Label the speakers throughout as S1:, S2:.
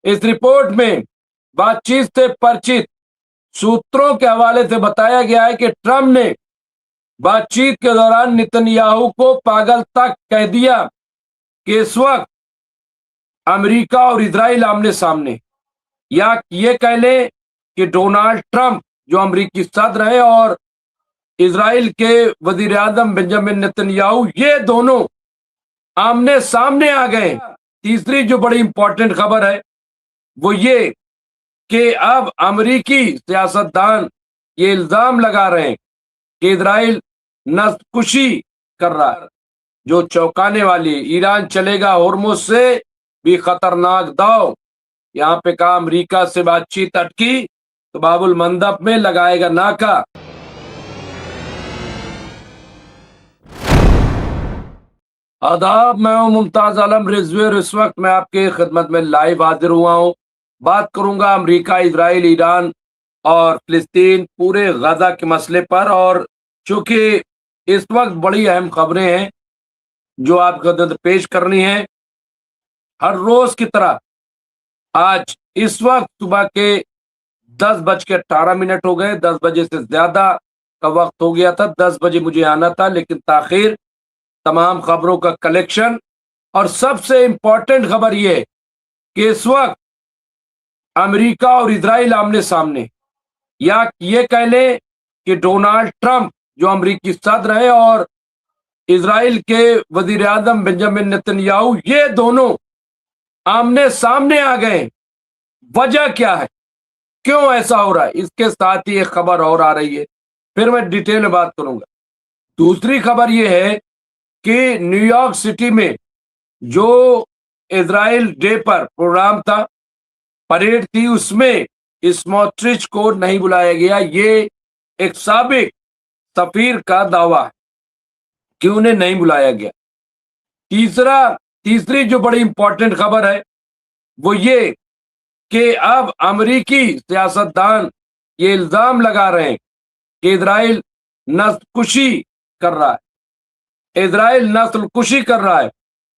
S1: इस रिपोर्ट में बातचीत से परिचित सूत्रों के हवाले से बताया गया है कि ट्रंप ने बातचीत के दौरान नेतन्याहू को पागल तक कह दिया कि इस वक्त अमेरिका और इजराइल आमने सामने, या ये कह लें कि डोनाल्ड ट्रंप जो अमेरिकी सदर है और इजराइल के वजीर आजम बेंजामिन नेतन्याहू, ये दोनों आमने सामने आ गए। तीसरी जो बड़ी इंपॉर्टेंट खबर है वो ये कि अब अमेरिकी सियासतदान ये इल्जाम लगा रहे हैं कि इजराइल नस्लकुशी कर रहा है, जो चौंकाने वाली। ईरान चलेगा होर्मुज से भी खतरनाक दाव। यहाँ पे कहा अमेरिका से बातचीत अटकी तो बाबुल मंदब में लगाएगा नाका। आदाब, मैं हूं मुमताज आलम रिजवी और इस वक्त मैं आपके खिदमत में लाइव हाजिर हुआ हूं। बात करूंगा अमेरिका, इजराइल, ईरान और फिलिस्तीन, पूरे गजा के मसले पर। और चूंकि इस वक्त बड़ी अहम खबरें हैं जो आपको पेश करनी है, हर रोज की तरह आज इस वक्त सुबह के 10:18 हो गए। 10 बजे से ज्यादा का वक्त हो गया था। 10 बजे मुझे आना था, लेकिन ताखिर, तमाम खबरों का कलेक्शन। और सबसे इंपॉर्टेंट खबर यह है कि इस वक्त अमेरिका और इजराइल आमने सामने, या ये कह लें कि डोनाल्ड ट्रंप जो अमेरिकी सदर है और इजराइल के वजीर आजम बेंजामिन नेतन्याहू, ये दोनों आमने सामने आ गए। वजह क्या है, क्यों ऐसा हो रहा है, इसके साथ ही एक खबर और आ रही है, फिर मैं डिटेल में बात करूंगा। दूसरी खबर यह है कि न्यूयॉर्क सिटी में जो इजराइल डे पर प्रोग्राम था, परेड थी, उसमें स्मोट्रिच को नहीं बुलाया गया। ये एक साबिक सफीर का दावा है कि उन्हें नहीं बुलाया गया। तीसरी जो बड़ी इंपॉर्टेंट खबर है वो ये कि अब अमेरिकी सियासतदान ये इल्जाम लगा रहे हैं कि इजराइल नस्लकुशी कर रहा है। इजराइल नस्लकुशी कर रहा है।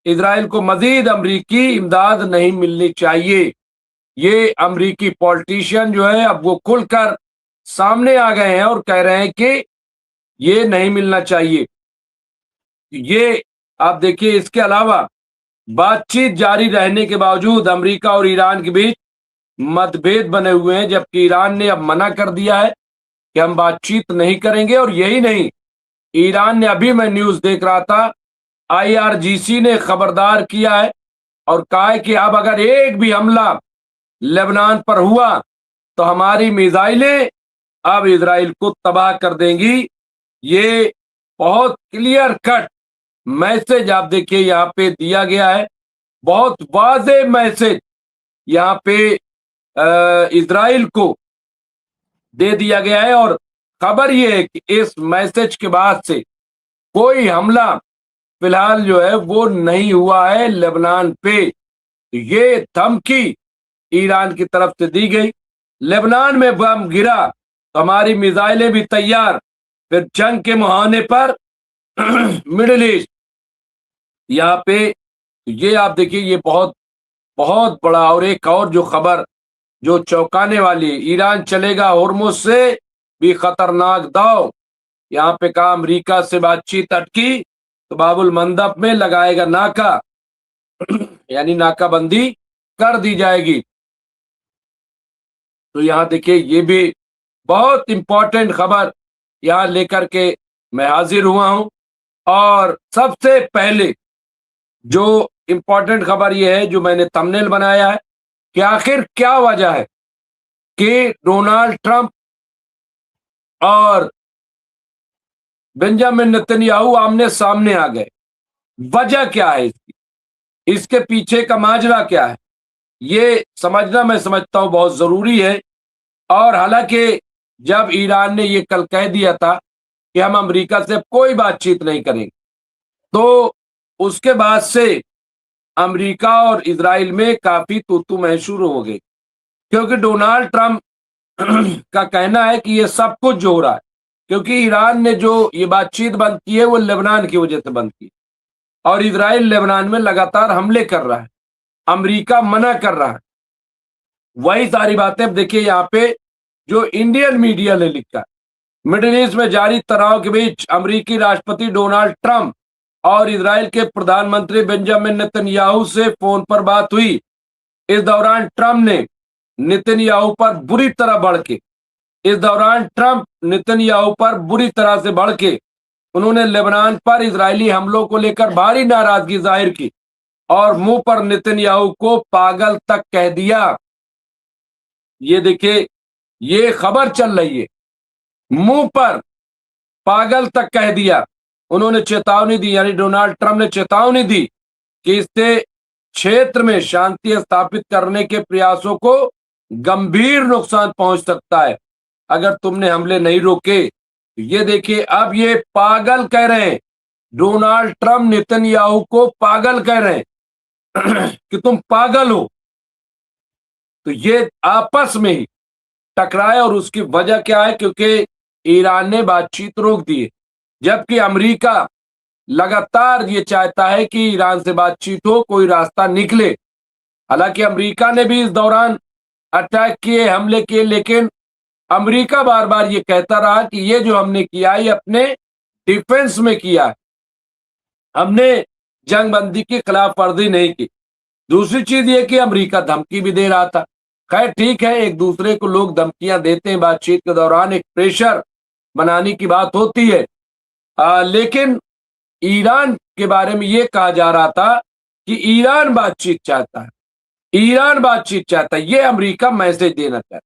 S1: इजराइल को मजीद अमेरिकी इमदाद नहीं मिलनी चाहिए। ये अमेरिकी पॉलिटिशियन जो है अब वो खुलकर सामने आ गए हैं और कह रहे हैं कि ये नहीं मिलना चाहिए। ये आप देखिए, इसके अलावा बातचीत जारी रहने के बावजूद अमेरिका और ईरान के बीच मतभेद बने हुए हैं, जबकि ईरान ने अब मना कर दिया है कि हम बातचीत नहीं करेंगे। और यही नहीं, ईरान ने, अभी मैं न्यूज देख रहा था, IRGC ने खबरदार किया है और कहा है कि अब अगर एक भी हमला लेबनान पर हुआ तो हमारी मिसाइलें अब इजराइल को तबाह कर देंगी। ये बहुत क्लियर कट मैसेज आप देखिए यहाँ पे दिया गया है, बहुत वाज़ेह मैसेज यहाँ पे इजराइल को दे दिया गया है। और खबर ये है कि इस मैसेज के बाद से कोई हमला फिलहाल जो है वो नहीं हुआ है लेबनान पे। ये धमकी ईरान की तरफ से दी गई, लेबनान में बम गिरा तो हमारी मिसाइलें भी तैयार, फिर जंग के मुहाने पर मिडिल ईस्ट, यहाँ पे ये आप देखिए, ये बहुत बहुत बड़ा। और एक और जो खबर जो चौंकाने वाली, ईरान चलेगा होर्मुज से भी खतरनाक दाव। यहाँ पे कहा अमेरिका से बातचीत अटकी तो बाबुल मंदब में लगाएगा नाका, यानी नाकाबंदी कर दी जाएगी। तो यहाँ देखिए, ये भी बहुत इंपॉर्टेंट खबर यहाँ लेकर के मैं हाजिर हुआ हूं। और सबसे पहले जो इंपॉर्टेंट खबर यह है, जो मैंने थंबनेल बनाया है, कि आखिर क्या वजह है कि डोनाल्ड ट्रंप और बेंजामिन नेतन्याहू आमने सामने आ गए। वजह क्या है इसकी, इसके पीछे का माजरा क्या है, ये समझना मैं समझता हूं बहुत जरूरी है। और हालांकि जब ईरान ने ये कल कह दिया था कि हम अमेरिका से कोई बातचीत नहीं करेंगे, तो उसके बाद से अमेरिका और इजराइल में काफी तू मैं शुरू हो गई, क्योंकि डोनाल्ड ट्रंप का कहना है कि ये सब कुछ जो हो रहा है, क्योंकि ईरान ने जो ये बातचीत बंद की है वो लेबनान की वजह से बंद की, और इजराइल लेबनान में लगातार हमले कर रहा है, अमेरिका मना कर रहा है। वही सारी बातें अब देखिए यहाँ पे जो इंडियन मीडिया ने लिखा। मिडिल ईस्ट में जारी तनाव के बीच अमेरिकी राष्ट्रपति डोनाल्ड ट्रंप और इजराइल के प्रधानमंत्री बेंजामिन नेतन्याहू से फोन पर बात हुई। इस दौरान ट्रंप ने नेतन्याहू पर बुरी तरह बढ़ के इस दौरान ट्रंप नेतन्याहू पर बुरी तरह से बढ़ के उन्होंने लेबनान पर इजरायली हमलों को लेकर भारी नाराजगी जाहिर की और मुंह पर नेतन्याहू को पागल तक कह दिया। ये देखिए, ये खबर चल रही है, मुंह पर पागल तक कह दिया। उन्होंने चेतावनी दी, यानी डोनाल्ड ट्रंप ने चेतावनी दी कि इससे क्षेत्र में शांति स्थापित करने के प्रयासों को गंभीर नुकसान पहुंच सकता है अगर तुमने हमले नहीं रोके। तो ये देखिए, अब ये पागल कह रहे हैं, डोनाल्ड ट्रंप नेतन्याहू को पागल कह रहे हैं कि तुम पागल हो। तो ये आपस में ही टकराए और उसकी वजह क्या है? क्योंकि ईरान ने बातचीत रोक दी है, जबकि अमेरिका लगातार ये चाहता है कि ईरान से बातचीत हो, कोई रास्ता निकले। हालांकि अमेरिका ने भी इस दौरान अटैक किए, हमले किए, लेकिन अमेरिका बार बार ये कहता रहा कि ये जो हमने किया ये अपने डिफेंस में किया है, हमने जंगबंदी की खिलाफ वर्जी नहीं की। दूसरी चीज ये कि अमेरिका धमकी भी दे रहा था। खैर ठीक है, एक दूसरे को लोग धमकियां देते हैं, बातचीत के दौरान एक प्रेशर बनाने की बात होती है। लेकिन ईरान के बारे में ये कहा जा रहा था कि ईरान बातचीत चाहता है, ईरान बातचीत चाहता है, ये अमेरिका मैसेज देना चाहता है।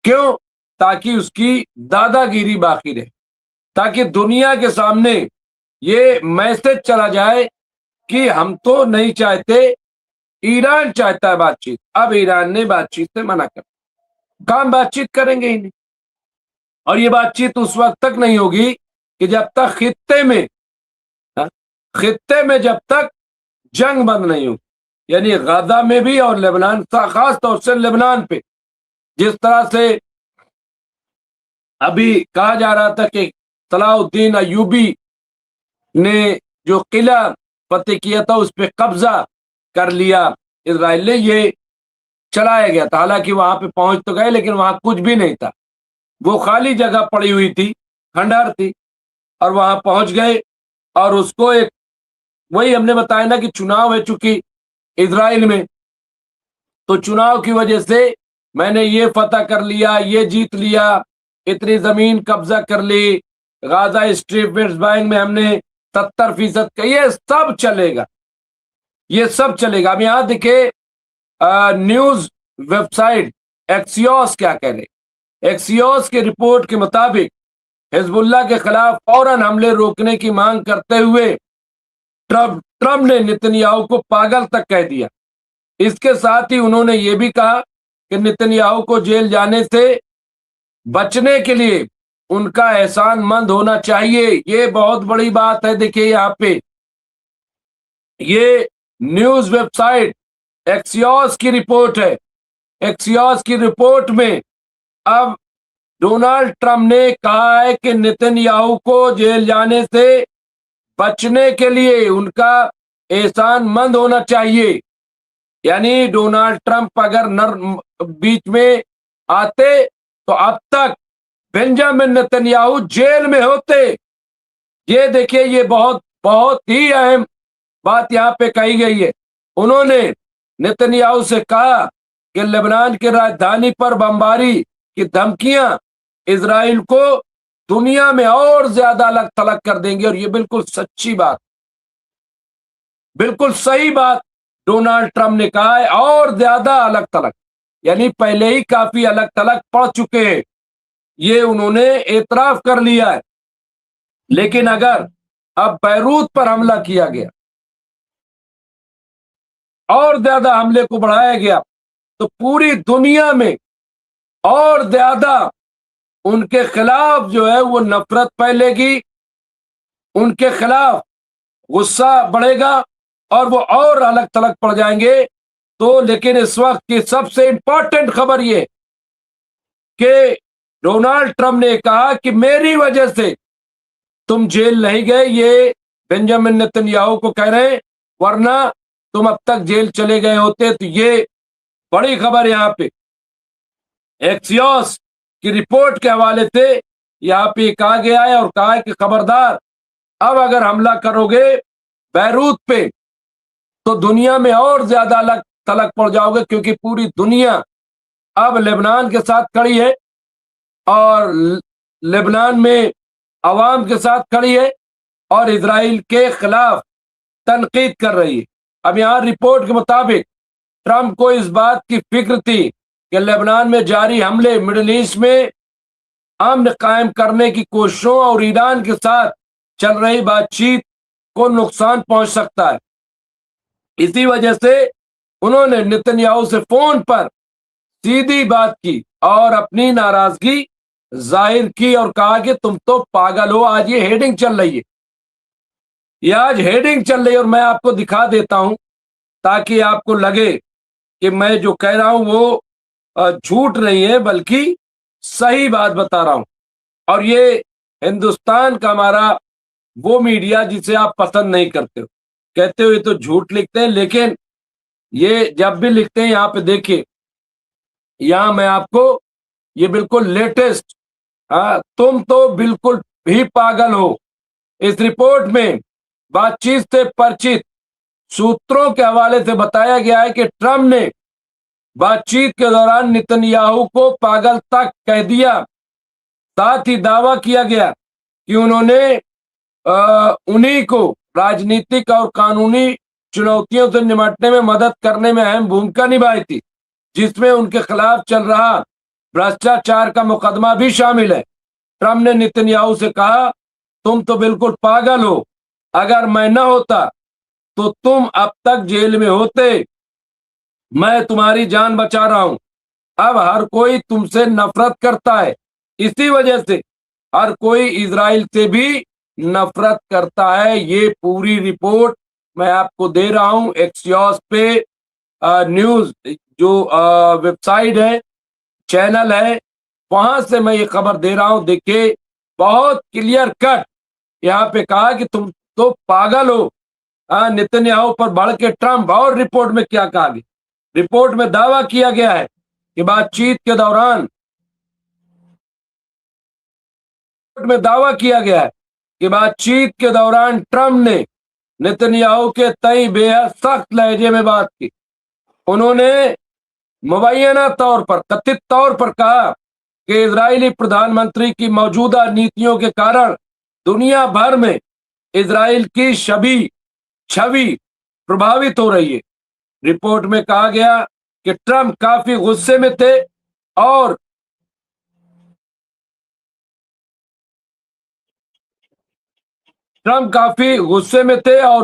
S1: क्यों? ताकि उसकी दादागिरी बाकी रहे, ताकि दुनिया के सामने ये मैसेज चला जाए कि हम तो नहीं चाहते, ईरान चाहता है बातचीत। अब ईरान ने बातचीत से मना कर, काम बातचीत करेंगे ही नहीं। और ये बातचीत उस वक्त तक नहीं होगी कि जब तक खित्ते में जब तक जंग बंद नहीं हो, यानी गाजा में भी और लेबनान, खास तौर से लेबनान पे जिस तरह से अभी कहा जा रहा था कि सलाहुद्दीन अयूबी ने जो किला फतेह किया था उस पर कब्जा कर लिया इजराइल ने, ये चलाया गया था। हालांकि वहां पे पहुंच तो गए, लेकिन वहां कुछ भी नहीं था, वो खाली जगह पड़ी हुई थी, खंडहर थी, और वहां पहुंच गए। और उसको एक, वही हमने बताया ना कि चुनाव है चूंकि इजराइल में, तो चुनाव की वजह से मैंने ये फतह कर लिया, ये जीत लिया, इतनी जमीन कब्जा कर ली, गाजा स्ट्रिप, वेस्ट बैंक में हमने 70% का, ये सब चलेगा, ये सब चलेगा। अब यहां देखे न्यूज वेबसाइट एक्सियोस क्या कह रहे। एक्सियोस की रिपोर्ट के मुताबिक हिजबुल्लाह के खिलाफ फौरन हमले रोकने की मांग करते हुए ट्रंप ने नेतन्याहू को पागल तक कह दिया। इसके साथ ही उन्होंने ये भी कहा कि नेतन्याहू को जेल जाने से बचने के लिए उनका एहसानमंद होना चाहिए। ये बहुत बड़ी बात है। देखिए यहाँ पे ये न्यूज वेबसाइट एक्सियोस की रिपोर्ट है। एक्सियोस की रिपोर्ट में अब डोनाल्ड ट्रंप ने कहा है कि नेतन्याहू को जेल जाने से बचने के लिए उनका एहसानमंद होना चाहिए। यानी डोनाल्ड ट्रंप अगर बीच में आते तो अब तक बेंजामिन नेतन्याहू जेल में होते। ये देखिए, ये बहुत बहुत ही अहम बात यहाँ पे कही गई है। उन्होंने नेतन्याहू से कहा कि लेबनान की राजधानी पर बमबारी की धमकियां इजराइल को दुनिया में और ज्यादा अलग थलग कर देंगे। और ये बिल्कुल सच्ची बात, बिल्कुल सही बात डोनाल्ड ट्रंप ने कहा है, और ज्यादा अलग थलग, यानी पहले ही काफी अलग थलग पड़ चुके हैं, ये उन्होंने एतराफ कर लिया है। लेकिन अगर अब बैरूत पर हमला किया गया और ज्यादा हमले को बढ़ाया गया तो पूरी दुनिया में और ज्यादा उनके खिलाफ जो है वो नफरत फैलेगी, उनके खिलाफ गुस्सा बढ़ेगा और वो और अलग थलग पड़ जाएंगे। तो लेकिन इस वक्त की सबसे इंपॉर्टेंट खबर ये कि डोनाल्ड ट्रंप ने कहा कि मेरी वजह से तुम जेल नहीं गए, ये बेंजामिन नेतन्याहू को कह रहे हैं, वरना तुम अब तक जेल चले गए होते। तो ये बड़ी खबर यहाँ पे एक्सियोस की रिपोर्ट के हवाले से यहाँ पे कहा गया है और कहा है कि खबरदार, अब अगर हमला करोगे बैरूत पे तो दुनिया में और ज्यादा अलग थलग पड़ जाओगे, क्योंकि पूरी दुनिया अब लेबनान के साथ खड़ी है और लेबनान में अवाम के साथ खड़ी है और इजराइल के खिलाफ तनकीद कर रही है। अब यहाँ रिपोर्ट के मुताबिक ट्रंप को इस बात की फिक्र थी कि लेबनान में जारी हमले मिडिल ईस्ट में अमन कायम करने की कोशिशों और ईरान के साथ चल रही बातचीत को नुकसान पहुंच सकता है। इसी वजह से उन्होंने नेतन्याहू से फोन पर सीधी बात की और अपनी नाराजगी जाहिर की और कहा कि तुम तो पागल हो, आज ये हेडिंग चल रही है, ये आज हेडिंग चल रही है और मैं आपको दिखा देता हूं ताकि आपको लगे कि मैं जो कह रहा हूं वो झूठ नहीं है बल्कि सही बात बता रहा हूं। और ये हिंदुस्तान का हमारा वो मीडिया जिसे आप पसंद नहीं करते हो, कहते हो ये तो झूठ लिखते हैं, लेकिन ये जब भी लिखते हैं यहाँ पे देखिए, यहाँ मैं आपको ये बिल्कुल लेटेस्ट, तुम तो बिल्कुल भी पागल हो, इस रिपोर्ट में बातचीत से परिचित सूत्रों के हवाले से बताया गया है कि ट्रंप ने बातचीत के दौरान नेतन्याहू को पागल तक कह दिया। साथ ही दावा किया गया कि उन्होंने उन्हीं को राजनीतिक और कानूनी चुनौतियों से निपटने में मदद करने में अहम भूमिका निभाई थी, जिसमें उनके खिलाफ चल रहा भ्रष्टाचार का मुकदमा भी शामिल है। ट्रंप ने नेतन्याहू से कहा, तुम तो बिल्कुल पागल हो, अगर मैं न होता तो तुम अब तक जेल में होते, मैं तुम्हारी जान बचा रहा हूं। अब हर कोई तुमसे नफरत करता है, इसी वजह से हर कोई इजराइल से भी नफरत करता है। ये पूरी रिपोर्ट मैं आपको दे रहा हूं एक्सियोस पे, न्यूज जो वेबसाइट है, चैनल है, वहां से मैं ये खबर दे रहा हूं। देखिए बहुत क्लियर कट यहाँ पे कहा कि तुम तो पागल हो, नेतन्याहू पर बढ़ के ट्रंप। और रिपोर्ट में क्या कहा गया, रिपोर्ट में दावा किया गया है कि बातचीत के दौरान ट्रंप ने नेतन्याहू के तय बेहद सख्त लहजे में बात की। उन्होंने मुबैना तौर पर, कथित तौर पर कहा कि इजरायली प्रधानमंत्री की मौजूदा नीतियों के कारण दुनिया भर में इजराइल की छवि प्रभावित हो रही है। रिपोर्ट में कहा गया कि ट्रंप काफी गुस्से में थे और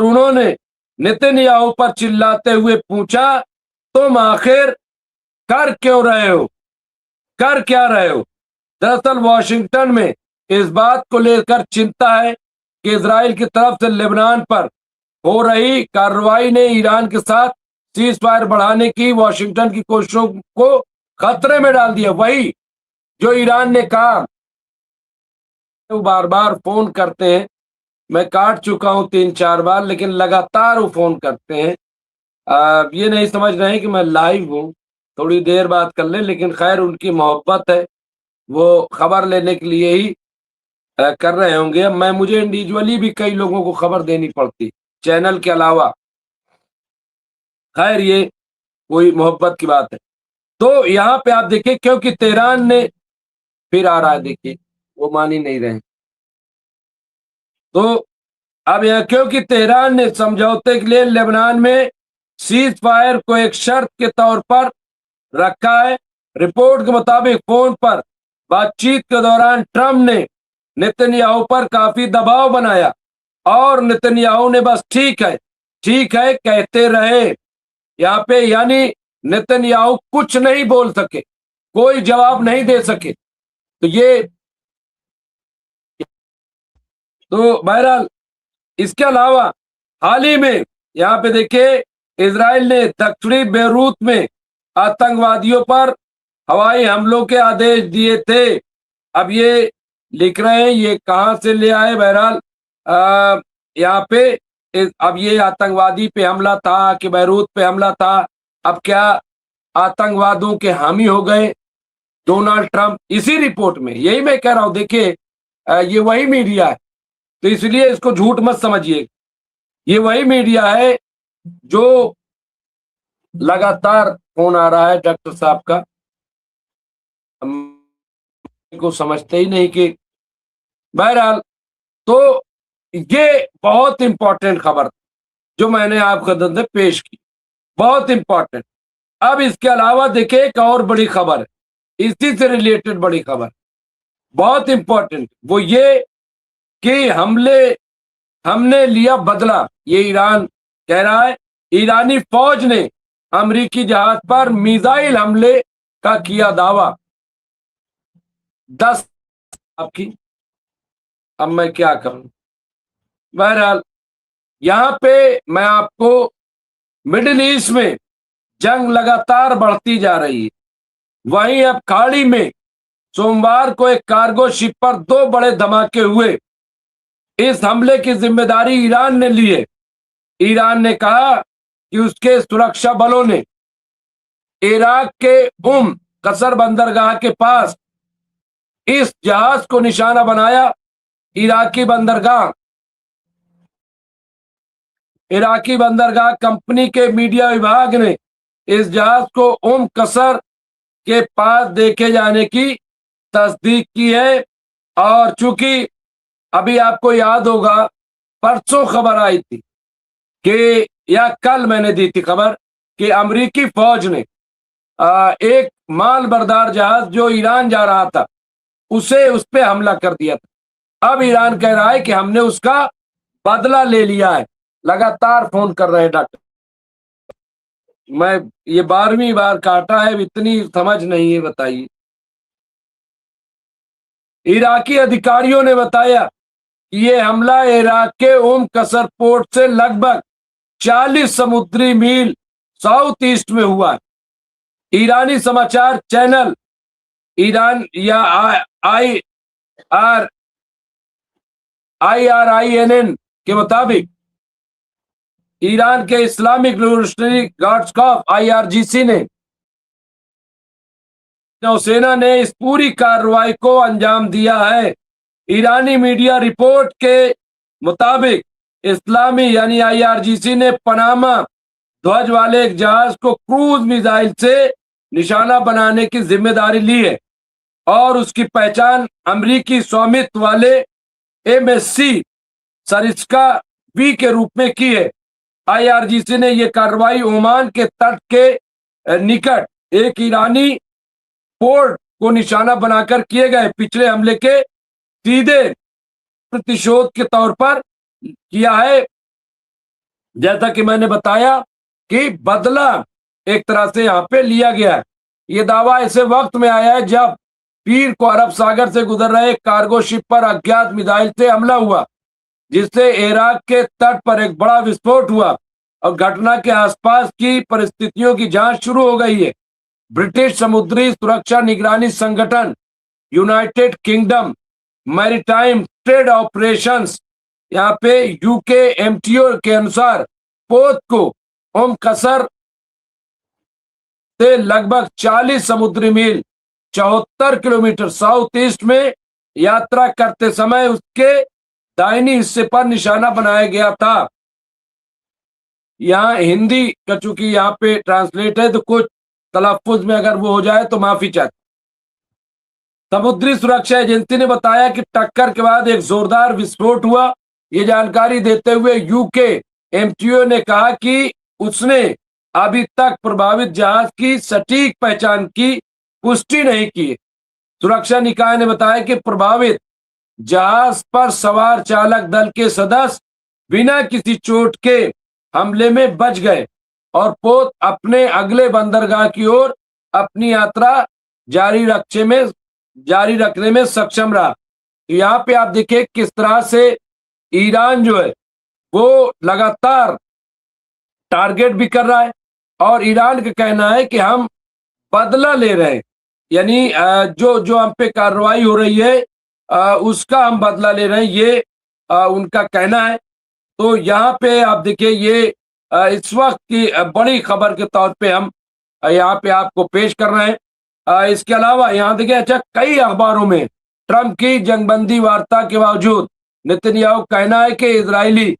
S1: उन्होंने नेतन्याहू पर चिल्लाते हुए पूछा, तुम आखिर कर क्या रहे हो। दरअसल वॉशिंगटन में इस बात को लेकर चिंता है कि इजराइल की तरफ से लेबनान पर हो रही कार्रवाई ने ईरान के साथ सीज फायर बढ़ाने की वॉशिंगटन की कोशिशों को खतरे में डाल दिया। वही जो ईरान ने कहा, वो बार बार फोन करते हैं, मैं काट चुका हूं 3-4 बार, लेकिन लगातार वो फोन करते हैं। ये नहीं समझ रहे हैं कि मैं लाइव हूं, थोड़ी देर बात कर ले, लेकिन खैर उनकी मोहब्बत है, वो खबर लेने के लिए ही कर रहे होंगे। अब मुझे इंडिविजुअली भी कई लोगों को खबर देनी पड़ती चैनल के अलावा, खैर ये कोई मोहब्बत की बात है। तो यहाँ पे आप देखिए, क्योंकि तेहरान ने, फिर आ रहा है देखिए, वो मान ही नहीं रहे। तो अब यह क्योंकि तेहरान ने समझौते के लिए लेबनान में सीज फायर को एक शर्त के तौर पर रखा है। रिपोर्ट के मुताबिक फोन पर बातचीत के दौरान ट्रंप ने नेतन्याहू पर काफी दबाव बनाया और नेतन्याहू ने बस ठीक है कहते रहे। यहाँ पे यानी नेतन्याहू कुछ नहीं बोल सके, कोई जवाब नहीं दे सके। तो बहरहाल इसके अलावा हाल ही में यहाँ पे देखिए, इजराइल ने दक्षिणी बेरूत में आतंकवादियों पर हवाई हमलों के आदेश दिए थे। अब ये लिख रहे हैं, ये कहां से ले आए, बहरहाल यहाँ पे अब ये आतंकवादी पे हमला था कि बैरूत पे हमला था, अब क्या आतंकवादियों के हामी हो गए। डोनाल्ड ट्रंप, इसी रिपोर्ट में, यही मैं कह रहा हूं, देखिए ये वही मीडिया है, तो इसलिए इसको झूठ मत समझिए। ये वही मीडिया है जो लगातार फोन आ रहा है डॉक्टर साहब का, हम को समझते ही नहीं कि बहरहाल। तो ये बहुत इंपॉर्टेंट खबर जो मैंने आपके सामने पेश की, बहुत इंपॉर्टेंट। अब इसके अलावा देखिए एक और बड़ी खबर है, इसी से रिलेटेड बड़ी खबर, बहुत इंपॉर्टेंट, वो ये कि हमने लिया बदला। ये ईरान कह रहा है, ईरानी फौज ने अमेरिकी जहाज पर मिसाइल हमले का किया दावा। 10 आपकी, अब मैं क्या करूं। बहरहाल यहां पे मैं आपको, मिडिल ईस्ट में जंग लगातार बढ़ती जा रही है, वहीं अब खाड़ी में सोमवार को एक कार्गो शिप पर 2 बड़े धमाके हुए। इस हमले की जिम्मेदारी ईरान ने ली है। ईरान ने कहा कि उसके सुरक्षा बलों ने इराक के कसर बंदरगाह के पास इस जहाज को निशाना बनाया। इराकी बंदरगाह कंपनी के मीडिया विभाग ने इस जहाज को कसर के पास देखे जाने की तस्दीक की है। और चूंकि अभी आपको याद होगा, परसों खबर आई थी कि, या कल मैंने दी थी खबर कि अमेरिकी फौज ने एक माल बरदार जहाज जो ईरान जा रहा था उस पे हमला कर दिया था। अब ईरान कह रहा है कि हमने उसका बदला ले लिया है। लगातार फोन कर रहे हैं डॉक्टर, मैं ये 12वीं बार काटा है, इतनी समझ नहीं है, बताइए। इराकी अधिकारियों ने बताया कि ये हमला इराक के कसर पोर्ट से लगभग 40 समुद्री मील साउथ ईस्ट में हुआ है। ईरानी समाचार चैनल ईरान या IRINN के मुताबिक ईरान के Islamic revolutionary guards Corp IRGC ने, नौसेना ने इस पूरी कार्रवाई को अंजाम दिया है। ईरानी मीडिया रिपोर्ट के मुताबिक इस्लामी यानी IRGC ने पनामा ध्वज वाले एक जहाज को क्रूज मिसाइल से निशाना बनाने की जिम्मेदारी ली है और उसकी पहचान अमेरिकी स्वामित्व वाले MSC सरिस्का V के रूप में की है। IRGC ने यह कार्रवाई ओमान के तट के निकट एक ईरानी पोर्ट को निशाना बनाकर किए गए पिछले हमले के सीधे प्रतिशोध के तौर पर किया है। जैसा कि मैंने बताया कि बदला एक तरह से यहाँ पे लिया गया है। ये दावा ऐसे वक्त में आया है जब पीर को अरब सागर से गुजर रहे कार्गो शिप पर अज्ञात मिसाइल से हमला हुआ, जिससे इराक के तट पर एक बड़ा विस्फोट हुआ और घटना के आसपास की परिस्थितियों की जांच शुरू हो गई है। ब्रिटिश समुद्री सुरक्षा निगरानी संगठन United kingdom maritime trade operations, यहाँ पे UKMTO के अनुसार पोत को कसर से लगभग 40 समुद्री मील 74 किलोमीटर साउथ ईस्ट में यात्रा करते समय उसके दाहिनी हिस्से पर निशाना बनाया गया था। यहाँ हिंदी का चूंकि यहाँ पे ट्रांसलेट है तो कुछ तलफ्फुज में अगर वो हो जाए तो माफी चाहते। समुद्री सुरक्षा एजेंसी ने बताया कि टक्कर के बाद एक जोरदार विस्फोट हुआ। ये जानकारी देते हुए UKMTO ने कहा कि उसने अभी तक प्रभावित जहाज की सटीक पहचान की पुष्टि नहीं की। सुरक्षा निकाय ने बताया कि प्रभावित जहाज पर सवार चालक दल के सदस्य बिना किसी चोट के हमले में बच गए और पोत अपने अगले बंदरगाह की ओर अपनी यात्रा जारी रखने में सक्षम रहा। यहाँ पे आप देखिए किस तरह से ईरान जो है वो लगातार टारगेट भी कर रहा है और ईरान का कहना है कि हम बदला ले रहे हैं, यानी जो हम पे कार्रवाई हो रही है उसका हम बदला ले रहे हैं, ये उनका कहना है। तो यहाँ पे आप देखिए ये इस वक्त की बड़ी खबर के तौर पे हम यहाँ पे आपको पेश कर रहे हैं। इसके अलावा यहाँ देखिए, अच्छा, कई अखबारों में ट्रंप की जंगबंदी वार्ता के बावजूद नेतन्याहू कहना है कि इजरायली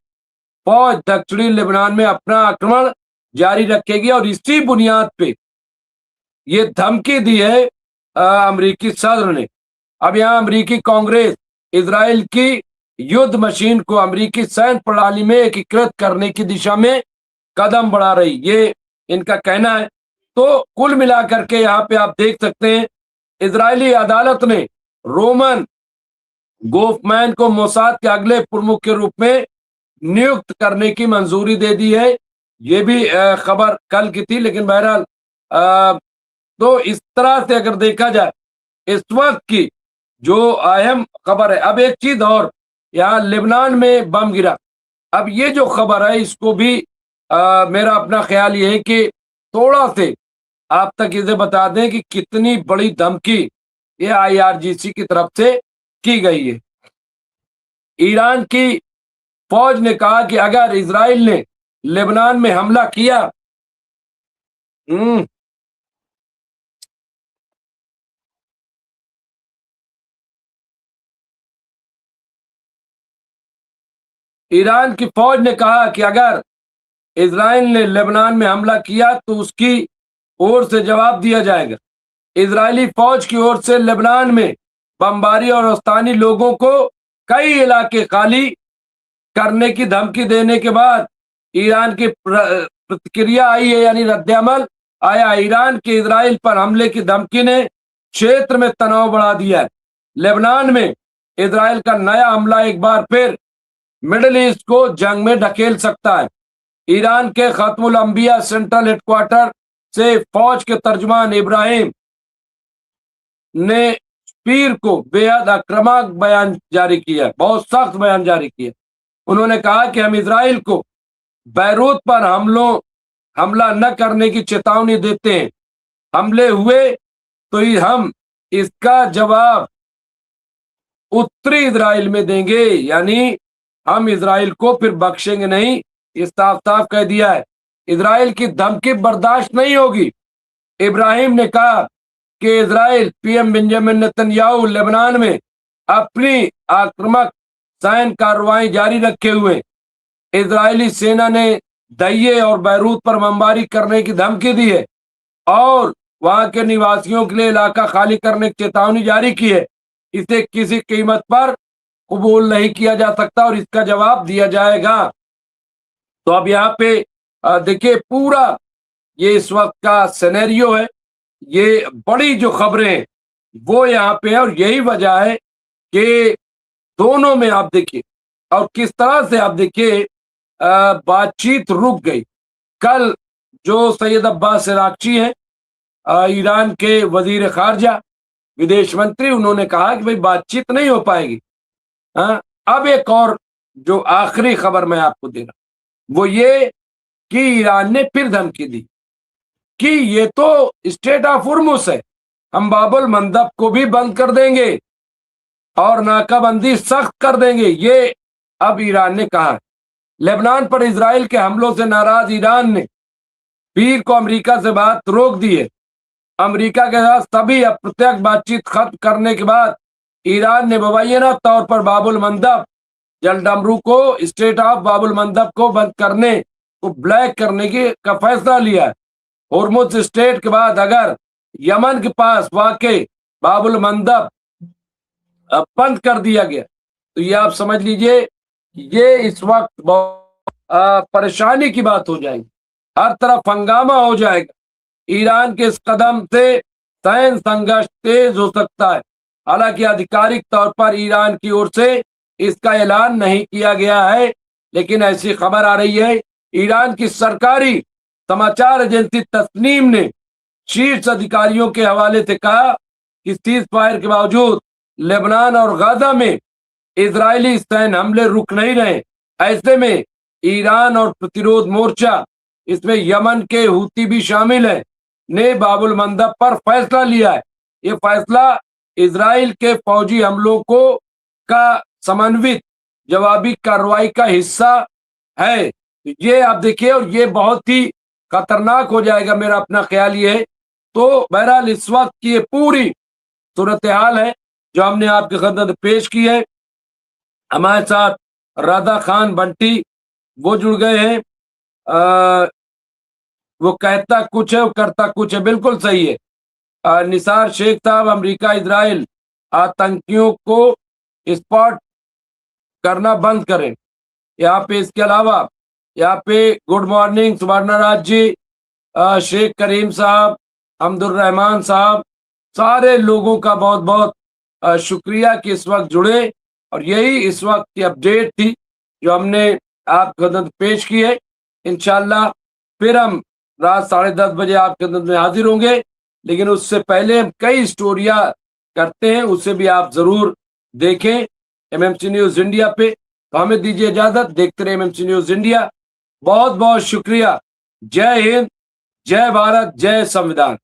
S1: फौज दक्षिणी लेबनान में अपना आक्रमण जारी रखेगी, और इसी बुनियाद पे ये धमकी दी है अमेरिकी सदर ने। अब यहाँ अमेरिकी कांग्रेस इजराइल की युद्ध मशीन को अमेरिकी सैन्य प्रणाली में एकीकृत करने की दिशा में कदम बढ़ा रही, ये इनका कहना है। तो कुल मिलाकर के यहाँ पे आप देख सकते हैं, इजरायली अदालत ने रोमन गोफमैन को मोसाद के अगले प्रमुख के रूप में नियुक्त करने की मंजूरी दे दी है। ये भी खबर कल की थी, लेकिन बहरहाल तो इस तरह से अगर देखा जाए इस वक्त की जो अहम खबर है। अब एक चीज और, यहाँ लेबनान में बम गिरा। अब ये जो खबर है इसको भी मेरा अपना ख्याल ये है कि थोड़ा से आप तक इसे बता दें कि कितनी बड़ी धमकी ये IRGC की तरफ से की गई है। ईरान की फौज ने कहा कि अगर इजराइल ने लेबनान में हमला किया ईरान की फौज ने कहा कि अगर इजराइल ने लेबनान में हमला किया तो उसकी ओर से जवाब दिया जाएगा। इजरायली फौज की ओर से लेबनान में बमबारी और स्थानीय लोगों को कई इलाके खाली करने की धमकी देने के बाद ईरान की प्रतिक्रिया आई है, यानी रद्दअमल आया। ईरान के इजराइल पर हमले की धमकी ने क्षेत्र में तनाव बढ़ा दिया है। लेबनान में इजराइल का नया हमला एक बार फिर मिडिल ईस्ट को जंग में ढकेल सकता है। ईरान के खत्मुल अंबिया सेंट्रल हेडक्वार्टर से फौज के तर्जुमान इब्राहिम ने पीर को बेहद आक्रामक बयान जारी किया, बहुत सख्त बयान जारी किया। उन्होंने कहा कि हम इजराइल को बैरूत पर हमला न करने की चेतावनी देते हैं। हमले हुए तो हम इसका जवाब उत्तरी इजराइल में देंगे, यानी हम इजराइल को फिर बख्शेंगे नहीं, इस साफ साफ कह दिया है। इजराइल की धमकी बर्दाश्त नहीं होगी। इब्राहिम ने कहा कि Israel PM Benjamin Netanyahu Lebanon में अपनी आक्रामक सैन्य कार्रवाई जारी रखे हुए। इजरायली सेना ने दहिये और बैरूत पर बमबारी करने की धमकी दी है और वहां के निवासियों के लिए इलाका खाली करने की चेतावनी जारी की है। इसे किसी कीमत पर कबूल नहीं किया जा सकता और इसका जवाब दिया जाएगा। तो अब यहाँ पे देखिए, पूरा ये इस वक्त का सिनेरियो है। ये बड़ी जो खबरें हैं वो यहाँ पे है, और यही वजह है कि दोनों में आप देखिए और किस तरह से आप देखिए बातचीत रुक गई। कल जो सैयद अब्बास इराक्ची हैं, ईरान के वजीर खारजा, विदेश मंत्री, उन्होंने कहा कि भाई बातचीत नहीं हो पाएगी। अब एक और जो आखिरी खबर मैं आपको दे रहा हूं वो ये कि ईरान ने फिर धमकी दी कि ये तो स्टेट ऑफ हुर्मुस है, हम बाबुल मंदब को भी बंद कर देंगे और नाकाबंदी सख्त कर देंगे, ये अब ईरान ने कहा। लेबनान पर इजराइल के हमलों से नाराज ईरान ने पीर को अमेरिका से बात रोक दी है। अमेरिका के साथ सभी अप्रत्यक्ष बातचीत खत्म करने के बाद ईरान ने मुबैना तौर पर बाबुल मंदब जलडमरू को, स्टेट ऑफ बाबुल मंदब को बंद करने को ब्लैक करने का फैसला लिया है। हुर्मुज स्टेट के बाद अगर यमन के पास वाकई बाबुल मंदब बंद कर दिया गया तो ये आप समझ लीजिए ये इस वक्त बहुत परेशानी की बात हो जाएगी, हर तरफ हंगामा हो जाएगा। ईरान के इस कदम से सैन्य संघर्ष तेज हो सकता है। हालांकि आधिकारिक तौर पर ईरान की ओर से इसका ऐलान नहीं किया गया है, लेकिन ऐसी खबर आ रही है। ईरान की सरकारी समाचार एजेंसी तस्नीम ने शीर्ष अधिकारियों के हवाले से कहा कि सीज फायर के बावजूद लेबनान और गाजा में इजरायली सैन्य हमले रुक नहीं रहे। ऐसे में ईरान और प्रतिरोध मोर्चा, इसमें यमन के हूती भी शामिल है, ने बाबुल मंदब पर फैसला लिया है। ये फैसला इजराइल के फौजी हमलों को का समन्वित जवाबी कार्रवाई का हिस्सा है। ये आप देखिए, और ये बहुत ही खतरनाक हो जाएगा। मेरा अपना ख्याल ये है तो बहरहाल इस वक्त की ये पूरी सूरत हाल है जो हमने आपके खिदमत पेश की है। हमारे साथ राधा खान बंटी वो जुड़ गए हैं। वो कहता कुछ है, वो करता कुछ है, बिल्कुल सही है। निसार शेख साहब, अमेरिका इजराइल आतंकियों को स्पॉट करना बंद करें। यहाँ पे इसके अलावा यहाँ पे गुड मॉर्निंग सुवर्णा राज जी, शेख करीम साहब, अब्दुल रहमान साहब, सारे लोगों का बहुत बहुत शुक्रिया कि इस वक्त जुड़े। और यही इस वक्त की अपडेट थी जो हमने आपकी खिदमत पेश की है। इंशाल्लाह फिर हम रात 10:30 बजे आपकी खिदमत में हाजिर होंगे, लेकिन उससे पहले हम कई स्टोरियां करते हैं, उसे भी आप जरूर देखें एमएमसी न्यूज इंडिया पे। तो हमें दीजिए इजाजत, देखते रहे एमएमसी न्यूज इंडिया। बहुत बहुत शुक्रिया। जय हिंद, जय भारत, जय संविधान।